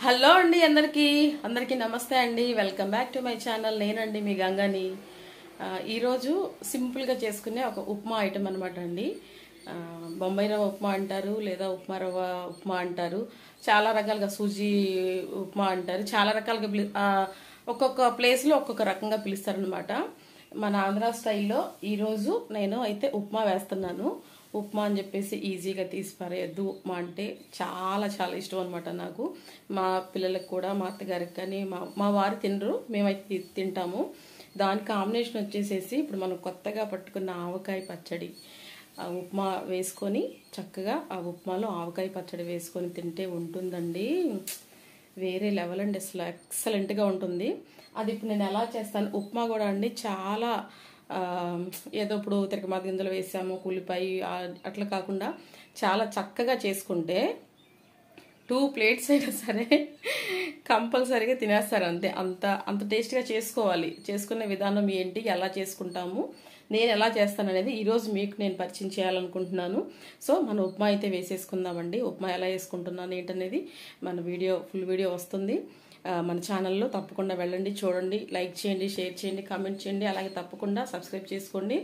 Hello అండి అందరికీ నమస్తే అండి. Welcome back to my channel. నేనండి మీ గంగని. ఈరోజు సింపుల్గా చేసుకునే ఒక ఉప్మా ఐటమ్ అనమాట అండి. బొంబాయి రవ్వ ఉప్మా అంటారు, లేదా ఉప్మా రవ్వ ఉప్మా అంటారు, చాలా రకాలుగా సూజీ ఉప్మా అంటారు, చాలా రకాలుగా ఒక్కొక్క ప్లేస్లో ఒక్కొక్క రకంగా పిలుస్తారనమాట. మన ఆంధ్ర స్టైల్లో ఈరోజు నేను అయితే ఉప్మా వేస్తున్నాను. ఉప్మా అని చెప్పేసి ఈజీగా తీసి పారేయద్దు. ఉప్మా అంటే చాలా చాలా ఇష్టం అనమాట నాకు. మా పిల్లలకు కూడా, మా అత్తగారికి కానీ, మా వారు తినరు, మేమైతే తింటాము. దాని కాంబినేషన్ వచ్చేసేసి ఇప్పుడు మనం కొత్తగా పట్టుకున్న ఆవకాయ పచ్చడి, ఆ ఉప్మా వేసుకొని చక్కగా ఆ ఉప్మాలో ఆవకాయ పచ్చడి వేసుకొని తింటే ఉంటుందండి, వేరే లెవెల్ అండి. అసలు ఎక్సలెంట్గా ఉంటుంది. అది ఇప్పుడు నేను ఎలా చేస్తాను, ఉప్మా కూడా అండి చాలా ఏదో ఇప్పుడు తిరగమాత గింజలు వేసాము, ఉల్లిపాయ అట్లా కాకుండా చాలా చక్కగా చేసుకుంటే 2 ప్లేట్స్ అయినా సరే కంపల్సరీగా తినేస్తారు. అంతే, అంత టేస్ట్గా చేసుకోవాలి. చేసుకునే విధానం ఏంటి, ఎలా చేసుకుంటాము, నేను ఎలా చేస్తాను అనేది ఈరోజు మీకు నేను పరిచయం చేయాలనుకుంటున్నాను. సో మన ఉప్మా అయితే వేసేసుకుందామండి. ఉప్మా ఎలా వేసుకుంటున్నాను ఏంటనేది మన ఫుల్ వీడియో వస్తుంది మన ఛానల్లో. తప్పకుండా వెళ్ళండి, చూడండి, లైక్ చేయండి, షేర్ చేయండి, కామెంట్ చేయండి, అలాగే తప్పకుండా సబ్స్క్రైబ్ చేసుకోండి.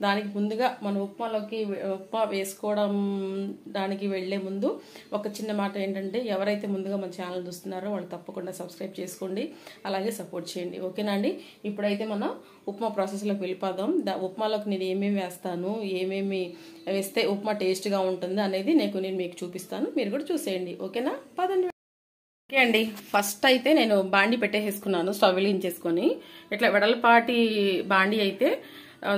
దానికి ముందుగా మన ఉప్మా వేసుకోవడం దానికి వెళ్లే ముందు ఒక చిన్న మాట ఏంటంటే, ఎవరైతే ముందుగా మన ఛానల్ చూస్తున్నారో వాళ్ళు తప్పకుండా సబ్స్క్రైబ్ చేసుకోండి, అలాగే సపోర్ట్ చేయండి. ఓకేనా అండి? ఇప్పుడైతే మనం ఉప్మా ప్రాసెస్లోకి వెళ్ళిపోదాం. ఉప్మాలోకి నేను ఏమేమి వేస్తాను, ఏమేమి వేస్తే ఉప్మా టేస్ట్గా ఉంటుంది అనేది నేను మీకు చూపిస్తాను. మీరు కూడా చూసేయండి. ఓకేనా? పదండి. ఓకే అండి, ఫస్ట్ అయితే నేను బాండి పెట్టేసుకున్నాను. స్టవ్ వెలిగించేసుకొని ఇట్లా వెడల్పాటి బాండి అయితే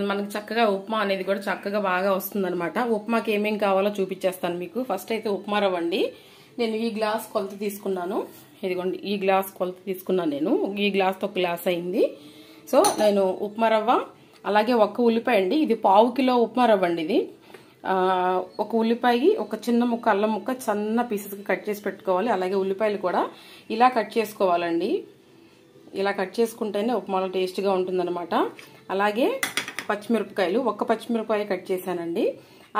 మనకు చక్కగా ఉప్మా అనేది కూడా చక్కగా బాగా వస్తుందన్నమాట. ఉప్మాకి ఏమేమి కావాలో చూపించేస్తాను మీకు. ఫస్ట్ అయితే ఉప్మా రవ్వ అండి. నేను ఈ గ్లాస్ కొలత తీసుకున్నాను. ఇదిగోండి, ఈ గ్లాస్ కొలత తీసుకున్నాను నేను. ఈ గ్లాస్తో 1 గ్లాస్ అయింది. సో నేను ఉప్మా రవ్వ, అలాగే 1 ఉల్లిపాయ అండి. ఇది 1/2 కిలో ఉప్మా రవ్వ అండి. ఇది 1 ఉల్లిపాయ, ఒక చిన్న ముక్క అల్లం ముక్క సన్న పీసెస్కి కట్ చేసి పెట్టుకోవాలి. అలాగే ఉల్లిపాయలు కూడా ఇలా కట్ చేసుకోవాలండి. ఇలా కట్ చేసుకుంటేనే ఉప్మాలో టేస్ట్గా ఉంటుందన్నమాట. అలాగే పచ్చిమిరపకాయలు, 1 పచ్చిమిరపకాయ కట్ చేశానండి.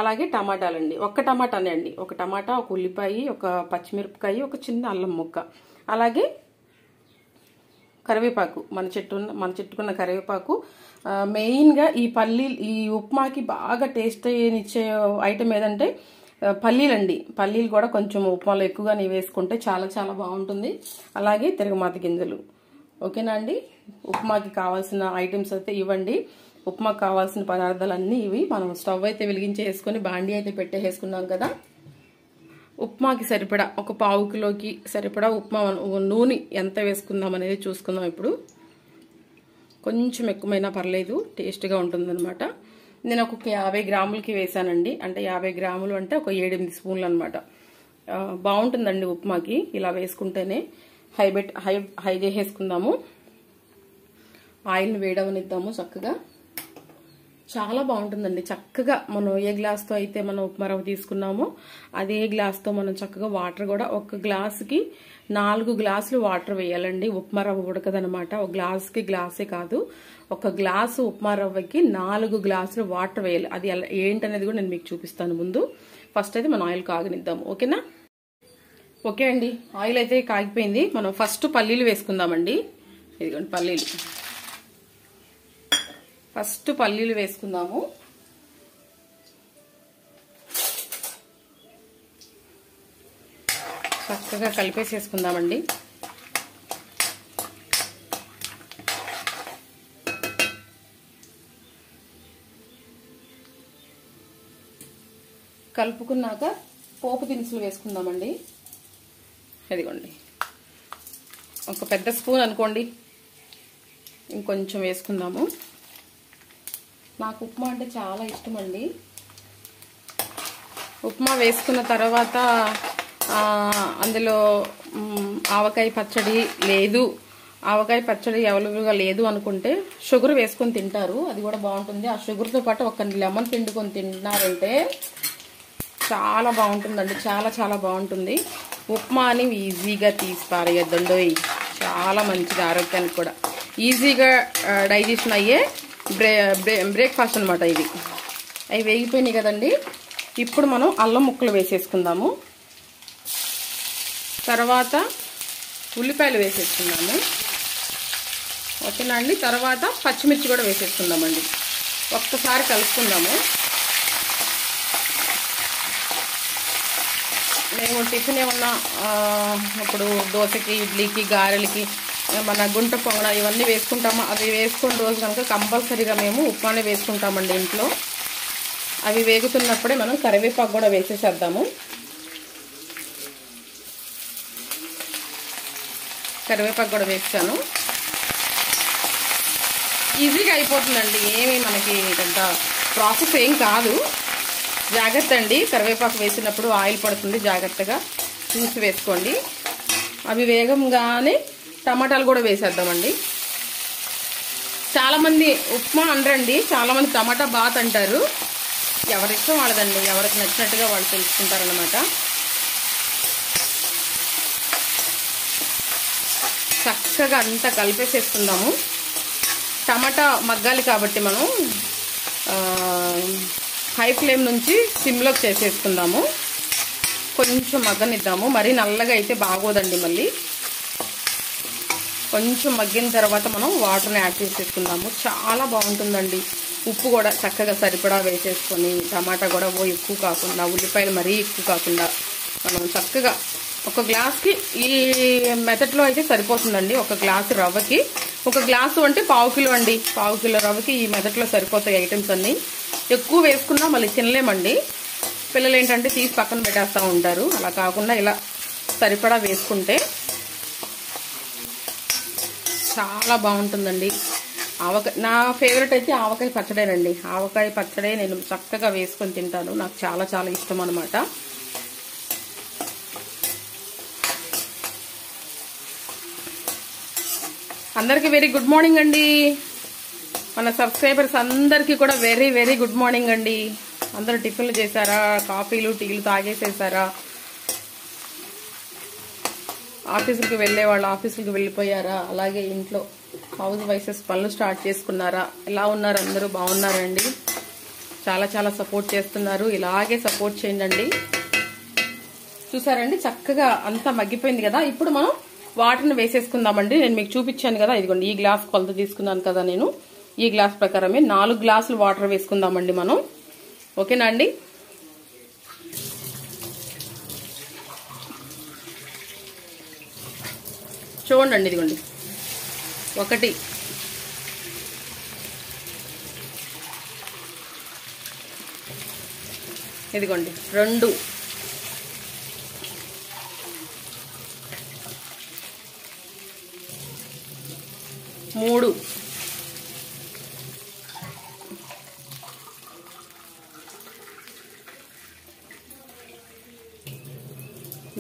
అలాగే టమాటాలండి, 1 టమాటానే అండి. 1 టమాటా, 1 ఉల్లిపాయ, 1 పచ్చిమిరపకాయ, 1 చిన్న అల్లం ముక్క, అలాగే కరివేపాకు, మన చెట్టుకున్న కరివేపాకు. మెయిన్గా ఈ ఉప్మాకి బాగా టేస్ట్ ఇచ్చే ఐటమ్ ఏదంటే పల్లీలండి. పల్లీలు కూడా కొంచెం ఉప్మాలో ఎక్కువగా వేసుకుంటే చాలా చాలా బాగుంటుంది. అలాగే తిరగమాత గింజలు. ఓకేనా అండి? ఉప్మాకి కావాల్సిన ఐటమ్స్ అయితే ఇవ్వండి. ఉప్మాకి కావాల్సిన పదార్థాలన్నీ ఇవి. మనం స్టవ్ అయితే వెలిగించేసుకొని బాండి అయితే పెట్టేసుకున్నాం కదా. ఉప్మాకి సరిపడా 1/4 కిలోకి సరిపడా ఉప్మా నూనె ఎంత వేసుకుందాం అనేది చూసుకుందాం. ఇప్పుడు కొంచెం ఎక్కువైనా పర్లేదు, టేస్ట్గా ఉంటుందన్నమాట. నేను ఒక 50 గ్రాములకి వేసానండి. అంటే 50 గ్రాములు అంటే ఒక 7-8 స్పూన్లు అనమాట. బాగుంటుందండి ఉప్మాకి ఇలా వేసుకుంటేనే. హై చేసేసుకుందాము. ఆయిల్ని వేడవనిద్దాము చక్కగా. చాలా బాగుంటుందండి. చక్కగా మనం ఏ గ్లాస్తో అయితే మనం ఉప్మా రవ్వ తీసుకున్నామో అదే గ్లాస్తో మనం చక్కగా వాటర్ కూడా 1 గ్లాసుకి 4 గ్లాసులు వాటర్ వేయాలండి. ఉప్మా రవ్వ ఉడకదనమాట. 1 గ్లాసుకి గ్లాసే కాదు, 1 గ్లాసు ఉప్మా రవ్వకి 4 గ్లాసులు వాటర్ వేయాలి. అది ఏంటనేది కూడా నేను మీకు చూపిస్తాను ముందు. ఫస్ట్ అయితే మనం ఆయిల్ కాగనిద్దాము. ఓకేనా? ఓకే అండి, ఆయిల్ అయితే కాగిపోయింది. మనం ఫస్ట్ పల్లీలు వేసుకుందామండి. ఇదిగోండి పల్లీలు. ఫస్ట్ పల్లీలు వేసుకుందాము. చక్కగా కలిపేసేసుకుందామండి. కలుపుకున్నాక పోపు దినుసులు వేసుకుందామండి. ఇదిగోండి, ఒక పెద్ద స్పూన్ అనుకోండి, ఇంకొంచెం వేసుకుందాము. నాకు ఉప్మా అంటే చాలా ఇష్టం అండి. ఉప్మా వేసుకున్న తర్వాత అందులో ఆవకాయ పచ్చడి లేదు, ఆవకాయ పచ్చడి అవైలబుల్గా లేదు అనుకుంటే షుగర్ వేసుకొని తింటారు. అది కూడా బాగుంటుంది. ఆ షుగర్తో పాటు 1 లెమన్ పిండుకొని తింటున్నారంటే చాలా బాగుంటుందండి. చాలా చాలా బాగుంటుంది. ఉప్మా అని ఈజీగా తీసి పారేయద్దండి. చాలా మంచిది ఆరోగ్యానికి కూడా. ఈజీగా డైజెషన్ అయ్యే బ్రేక్ఫాస్ట్ అనమాట ఇది. అవి వేగిపోయినాయి కదండి. ఇప్పుడు మనం అల్లం ముక్కలు వేసేసుకుందాము. తర్వాత ఉల్లిపాయలు వేసేసుకున్నాము. ఓకేనా అండి. తర్వాత పచ్చిమిర్చి కూడా వేసేసుకుందామండి. ఒక్కసారి కలుపుకుందాము. మేము టిఫిన్ ఏమన్నా ఇప్పుడు దోశకి, ఇడ్లీకి, గారెలకి, మన గుంట పొంగన ఇవన్నీ వేసుకుంటాము. అవి వేసుకున్న రోజు కనుక కంపల్సరీగా మేము ఉప్మానే వేసుకుంటామండి ఇంట్లో. అవి వేగుతున్నప్పుడే మనం కరివేపాకు కూడా వేసేసేద్దాము. కరివేపాకు కూడా వేస్తాను. ఈజీగా అయిపోతుందండి. ఏమి మనకి పెద్ద ప్రాసెస్ ఏం కాదు. జాగ్రత్త అండి, కరివేపాకు వేసినప్పుడు ఆయిల్ పడుతుంది, జాగ్రత్తగా చూసి వేసుకోండి. అవి వేగంగానే టమాటాలు కూడా వేసేద్దామండి. చాలామంది ఉప్మా అనరండి, చాలామంది టమాటా బాత్ అంటారు. ఎవరిష్టం వాళ్ళదండి, ఎవరికి నచ్చినట్టుగా వాళ్ళు తెలుసుకుంటారనమాట. చక్కగా అంతా కలిపేసేసుకుందాము. టమాటా మగ్గాలి కాబట్టి మనం హై ఫ్లేమ్ నుంచి సిమ్లోకి చేసేసుకుందాము. కొంచెం మగ్గనిద్దాము. మరీ నల్లగా అయితే బాగోదండి. మళ్ళీ కొంచెం మగ్గిన తర్వాత మనం వాటర్ని యాడ్ చేసేసుకుందాము. చాలా బాగుంటుందండి. ఉప్పు కూడా చక్కగా సరిపడా వేసేసుకొని, టమాటా కూడా ఎక్కువ కాకుండా, ఉల్లిపాయలు మరీ ఎక్కువ కాకుండా మనం చక్కగా ఒక గ్లాస్కి ఈ మెథడ్లో అయితే సరిపోతుందండి. ఒక గ్లాసు రవ్వకి, ఒక గ్లాసు అంటే 1/2 కిలో అండి. 1/2 కిలో రవ్వకి ఈ మెథడ్లో సరిపోతాయి ఐటమ్స్ అన్నీ. ఎక్కువ వేసుకున్నా మళ్ళీ తినలేమండి. పిల్లలు ఏంటంటే తీసి పక్కన పెట్టేస్తూ ఉంటారు. అలా కాకుండా ఇలా సరిపడా వేసుకుంటే చాలా బాగుంటుందండి. నా ఫేవరెట్ అయితే ఆవకాయ పచ్చడేనండి. ఆవకాయ పచ్చడే నేను చక్కగా వేసుకొని తింటాను. నాకు చాలా చాలా ఇష్టం అనమాట. అందరికీ వెరీ గుడ్ మార్నింగ్ అండి. మన సబ్స్క్రైబర్స్ అందరికీ కూడా వెరీ వెరీ గుడ్ మార్నింగ్ అండి. అందరూ టిఫిన్లు చేశారా, కాఫీలు టీలు తాగేసేసారా, ఆఫీసులకు వెళ్ళే వాళ్ళు ఆఫీసులకు వెళ్ళిపోయారా, అలాగే ఇంట్లో హౌస్ వైఫ్స్ పనులు స్టార్ట్ చేసుకున్నారా, ఎలా ఉన్నారు? అందరూ బాగున్నారండి. చాలా చాలా సపోర్ట్ చేస్తున్నారు. ఇలాగే సపోర్ట్ చేయండి. చూసారండి, చక్కగా అంతా మగ్గిపోయింది కదా. ఇప్పుడు మనం వాటర్ని వేసేసుకుందామండి. నేను మీకు చూపించాను కదా, ఇదిగోండి ఈ గ్లాస్ కొలత తీసుకున్నాను కదా నేను. ఈ గ్లాస్ ప్రకారమే 4 గ్లాసులు వాటర్ వేసుకుందామండి మనం. ఓకేనా అండి. చూడండి, ఇదిగోండి 1, ఇదిగోండి 2, 3,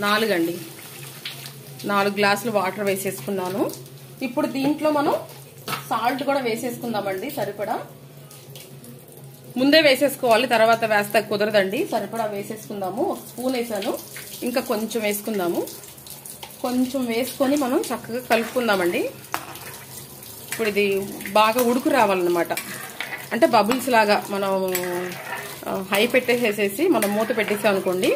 4 అండి. 4 గ్లాసులు వాటర్ వేసేసుకున్నాను. ఇప్పుడు దీంట్లో మనం సాల్ట్ కూడా వేసేసుకుందామండి. సరిపడా ముందే వేసేసుకోవాలి, తర్వాత వేస్తే కుదరదండి. సరిపడా వేసేసుకుందాము. 1 స్పూన్ వేసాను, ఇంకా కొంచెం వేసుకుందాము. కొంచెం వేసుకొని మనం చక్కగా కలుపుకుందామండి. ఇప్పుడు ఇది బాగా ఉడుకు రావాలన్నమాట. అంటే బబుల్స్ లాగా మనం హై పెట్టేసేసి మనం మూత పెట్టేసాం అనుకోండి,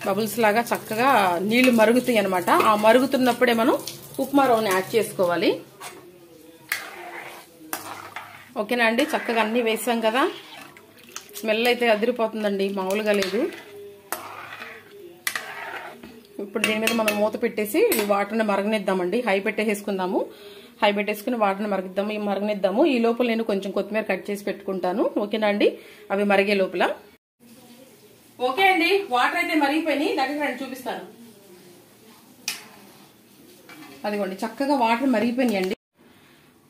బబుల్స్ లాగా చక్కగా నీళ్లు మరుగుతాయి అనమాట. ఆ మరుగుతున్నప్పుడే మనం ఉప్మా రవ్వని యాడ్ చేసుకోవాలి. ఓకేనా అండి. చక్కగా అన్ని వేసాం కదా. స్మెల్ అయితే అదిరిపోతుందండి, మామూలుగా లేదు. ఇప్పుడు దీని మీద మనం మూత పెట్టేసి వాటర్ని మరగనిద్దామండి. హై పెట్టేసుకుందాము. హై పెట్టేసుకుని వాటర్ని మరగనిద్దాము. ఈ లోపల నేను కొంచెం కొత్తిమీర కట్ చేసి పెట్టుకుంటాను. ఓకేనా అండి, అవి మరిగే లోపల. ఓకే అండి, వాటర్ అయితే మరిగిపోయినాయి. దగ్గర రండి చూపిస్తాను. అదిగోండి చక్కగా వాటర్ మరిగిపోయినాయి అండి.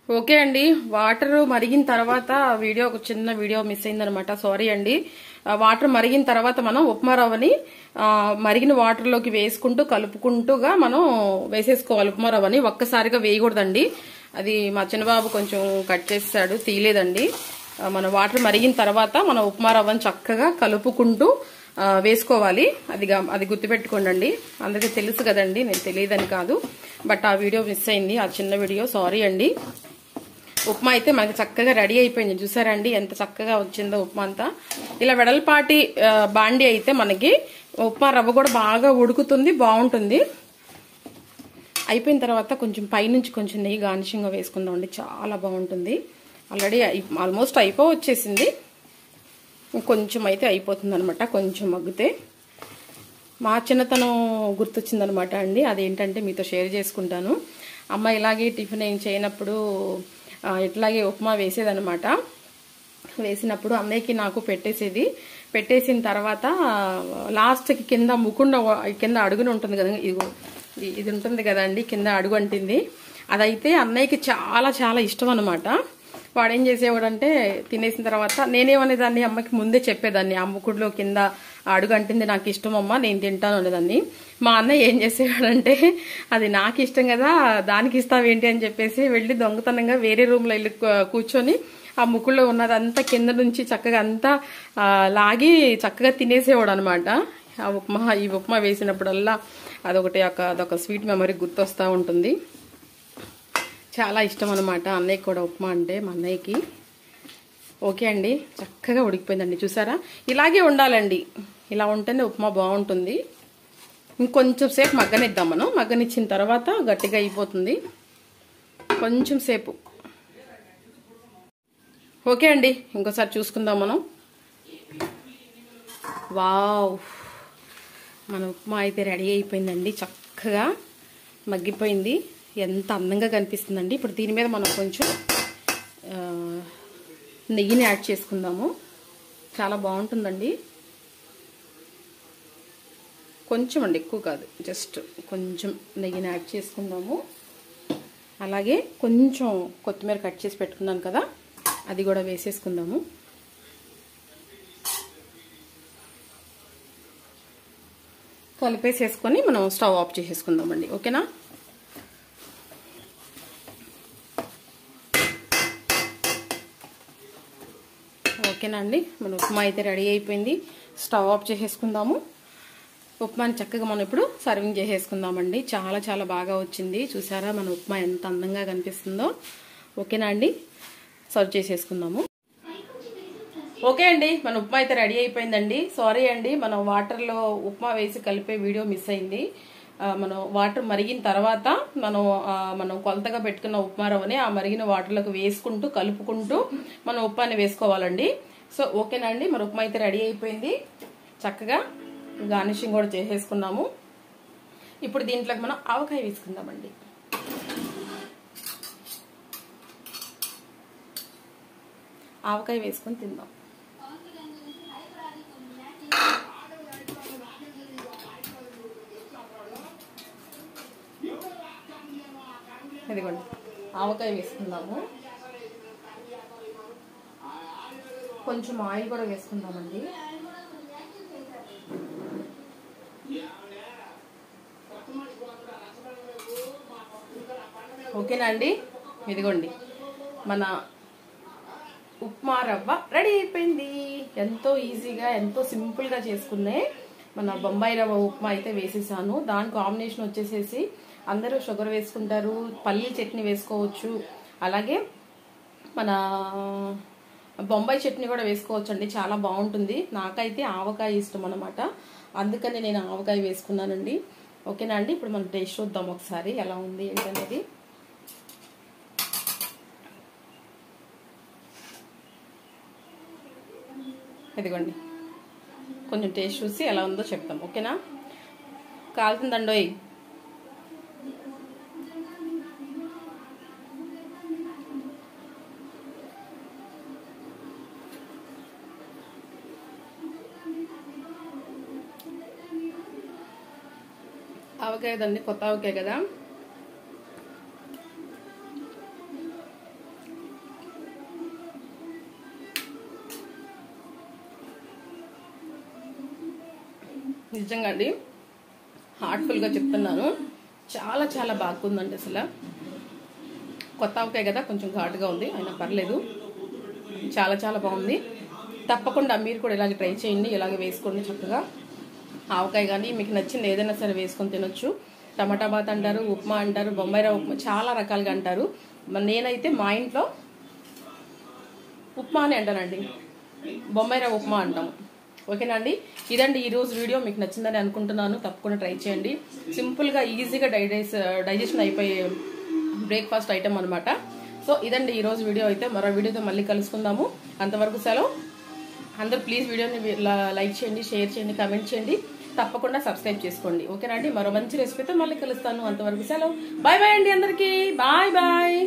ఓకే అండి, వాటర్ మరిగిన తర్వాత వీడియో ఒక చిన్న వీడియో మిస్ అయిందనమాట, సారీ అండి. వాటర్ మరిగిన తర్వాత మనం ఉప్మా రవ్వని మరిగిన వాటర్లోకి వేసుకుంటూ కలుపుకుంటూగా మనం వేసేసుకోవాలి. ఉప్మా రవ్వని ఒక్కసారిగా వేయకూడదండి. అది మా చిన్నబాబు కొంచెం కట్ చేసాడు, తీయలేదండి. మన వాటర్ మరిగిన తర్వాత మనం ఉప్మా రవ్వని చక్కగా కలుపుకుంటూ వేసుకోవాలి. అది గుర్తుపెట్టుకోండి. అందరికీ తెలుసు కదండి, నేను తెలియదని కాదు, బట్ ఆ వీడియో మిస్ అయింది, ఆ చిన్న వీడియో, సారీ అండి. ఉప్మా అయితే మనకి చక్కగా రెడీ అయిపోయింది. చూసారండి ఎంత చక్కగా వచ్చిందో ఉప్మా అంతా. ఇలా వెడల్పాటి బాండి అయితే మనకి ఉప్మా రవ్వ కూడా బాగా ఉడుకుతుంది, బాగుంటుంది. అయిపోయిన తర్వాత కొంచెం పైనుంచి కొంచెం నెయ్యి గార్నిషింగ్గా వేసుకుందామండి, చాలా బాగుంటుంది. ఆల్రెడీ ఆల్మోస్ట్ వచ్చేసింది, కొంచెం అయితే అయిపోతుంది అనమాట. కొంచెం మగ్గితే మా చిన్నతనం గుర్తొచ్చిందనమాట అండి. అదేంటంటే మీతో షేర్ చేసుకుంటాను. అమ్మ ఇలాగే టిఫిన్ ఏం చేయనప్పుడు ఇట్లాగే ఉప్మా వేసేదనమాట. వేసినప్పుడు అన్నయ్యకి నాకు పెట్టేసిన తర్వాత లాస్ట్కి కింద ముకుండ కింద అడుగుని ఉంటుంది కదా, ఇది ఉంటుంది కదండి, కింద అడుగు అంటింది. అదైతే అన్నయ్యకి చాలా చాలా ఇష్టం అనమాట. వాడు ఏం చేసేవాడంటే తినేసిన తర్వాత నేనేమనేదాన్ని, అమ్మకి ముందే చెప్పేదాన్ని, ఆ ముకుడులో కింద అడుగు అంటింది నాకు ఇష్టం అమ్మ, నేను తింటాను అనేదాన్ని. మా అన్నయ్య ఏం చేసేవాడంటే అది నాకు ఇష్టం కదా దానికి ఇస్తావేంటి అని చెప్పేసి వెళ్ళి దొంగతనంగా వేరే రూమ్లో వెళ్ళి కూర్చొని ఆ ముక్కుల్లో ఉన్నదంతా కింద నుంచి చక్కగా అంతా లాగి చక్కగా తినేసేవాడు అనమాట. ఈ ఉప్మా వేసినప్పుడల్లా అదొక స్వీట్ మెమరీ గుర్తొస్తూ ఉంటుంది. చాలా ఇష్టం అనమాట అన్నయ్యకి కూడా ఉప్మా అంటే, మా అన్నయ్యకి. ఓకే అండి, చక్కగా ఉడికిపోయిందండి, చూసారా? ఇలాగే ఉండాలండి, ఇలా ఉంటేనే ఉప్మా బాగుంటుంది. ఇంకొంచెం సేపు మగ్గనిద్దాం మనం. మగ్గనిచ్చిన తర్వాత గట్టిగా అయిపోతుంది, కొంచెం సేపు. ఓకే అండి, ఇంకోసారి చూసుకుందాం మనం. వావ్, మన ఉప్మా అయితే రెడీ అయిపోయిందండి, చక్కగా మగ్గిపోయింది, ఎంత అందంగా కనిపిస్తుందండి. ఇప్పుడు దీని మీద మనం కొంచెం నెయ్యిని యాడ్ చేసుకుందాము, చాలా బాగుంటుందండి. కొంచెం అండి, ఎక్కువ కాదు, జస్ట్ కొంచెం నెయ్యిని యాడ్ చేసుకుందాము. అలాగే కొంచెం కొత్తిమీర కట్ చేసి పెట్టుకున్నాను కదా, అది కూడా వేసేసుకుందాము. కలిపేసేసుకొని మనం స్టవ్ ఆఫ్ చేసేసుకుందామండి. ఓకేనా? ఓకేనా అండి, మన ఉప్మా అయితే రెడీ అయిపోయింది. స్టవ్ ఆఫ్ చేసేసుకుందాము. ఉప్మాని చక్కగా మనం ఇప్పుడు సర్వింగ్ చేసేసుకుందామండి. చాలా చాలా బాగా వచ్చింది, చూసారా మన ఉప్మా ఎంత అందంగా కనిపిస్తుందో. ఓకేనా అండి, సర్వ్ చేసేసుకుందాము. ఓకే అండి, మన ఉప్మా అయితే రెడీ అయిపోయిందండి. సారీ అండి, మనం వాటర్లో ఉప్మా వేసి కలిపే వీడియో మిస్ అయింది. మనం వాటర్ మరిగిన తర్వాత మనం కొలతగా పెట్టుకున్న ఉప్మా రవ్వని ఆ మరిగిన వాటర్లోకి వేసుకుంటూ కలుపుకుంటూ మనం ఉప్మాని వేసుకోవాలండి. సో ఓకేనా అండి, మన ఉప్మా అయితే రెడీ అయిపోయింది. చక్కగా గార్నిషింగ్ కూడా చేసేసుకున్నాము. ఇప్పుడు దీంట్లోకి మనం ఆవకాయ వేసుకుందామండి. ఆవకాయ వేసుకొని తిందాం. ఇదిగోండి, ఆవకాయ వేసుకుందాము. కొంచెం ఆయిల్ కూడా వేసుకుందామండి. ఓకేనా అండి, ఇదిగోండి మన ఉప్మా రవ్వ రెడీ అయిపోయింది. ఎంతో ఈజీగా ఎంతో సింపుల్గా చేసుకునే మన బొంబాయి రవ్వ ఉప్మా అయితే వేసేసాను. దాని కాంబినేషన్ వచ్చేసేసి అందరూ షుగర్ వేసుకుంటారు, పల్లీ చట్నీ వేసుకోవచ్చు, అలాగే మన బొంబాయి చట్నీ కూడా వేసుకోవచ్చు అండి, చాలా బాగుంటుంది. నాకైతే ఆవకాయ ఇష్టం అనమాట, అందుకని నేను ఆవకాయ వేసుకున్నానండి. ఓకేనా అండి, ఇప్పుడు మనం టేస్ట్ చూద్దాం ఒకసారి ఎలా ఉంది ఏంటనేది. ఇదిగోండి, కొంచెం టేస్ట్ చూసి ఎలా ఉందో చెప్తాం. ఓకేనా? కాలుతుందండోయ్. ఆవకాయ దండి, కొత్త ఆవకాయ కదా, నిజంగా అండి హార్ట్ఫుల్గా చెప్తున్నాను, చాలా చాలా బాగుందండి. అసలు కొత్త ఆవకాయ కదా, కొంచెం ఘాటుగా ఉంది, అయినా పర్లేదు, చాలా చాలా బాగుంది. తప్పకుండా మీరు కూడా ఇలాగే ట్రై చేయండి, ఇలాగే వేసుకోండి చక్కగా. ఆవకాయ కానీ మీకు నచ్చింది ఏదైనా సరే వేసుకొని తినొచ్చు. టమాటా బాత్ అంటారు, ఉప్మా అంటారు, బొంబాయి రవ్వ ఉప్మా, చాలా రకాలుగా అంటారు. నేనైతే మా ఇంట్లో ఉప్మా అని అంటానండి, బొంబాయి రవ్వ ఉప్మా అంటాము. ఓకేనా అండి. ఇదండి ఈరోజు వీడియో. మీకు నచ్చిందని అనుకుంటున్నాను. తప్పకుండా ట్రై చేయండి. సింపుల్గా ఈజీగా డైజెషన్ అయిపోయే బ్రేక్ఫాస్ట్ ఐటమ్ అనమాట. సో ఇదండి ఈరోజు వీడియో. అయితే మరో వీడియోతో మళ్ళీ కలుసుకుందాము. అంతవరకు సెలవు. అందరూ ప్లీజ్ వీడియోని లైక్ చేయండి, షేర్ చేయండి, కమెంట్ చేయండి, తప్పకుండా సబ్స్క్రైబ్ చేసుకోండి. ఓకేనా అండి. మరో మంచి రెసిపీతో మళ్ళీ కలుస్తాను. అంతవరకు సెలవు. బాయ్ బాయ్ అండి అందరికీ. Bye bye.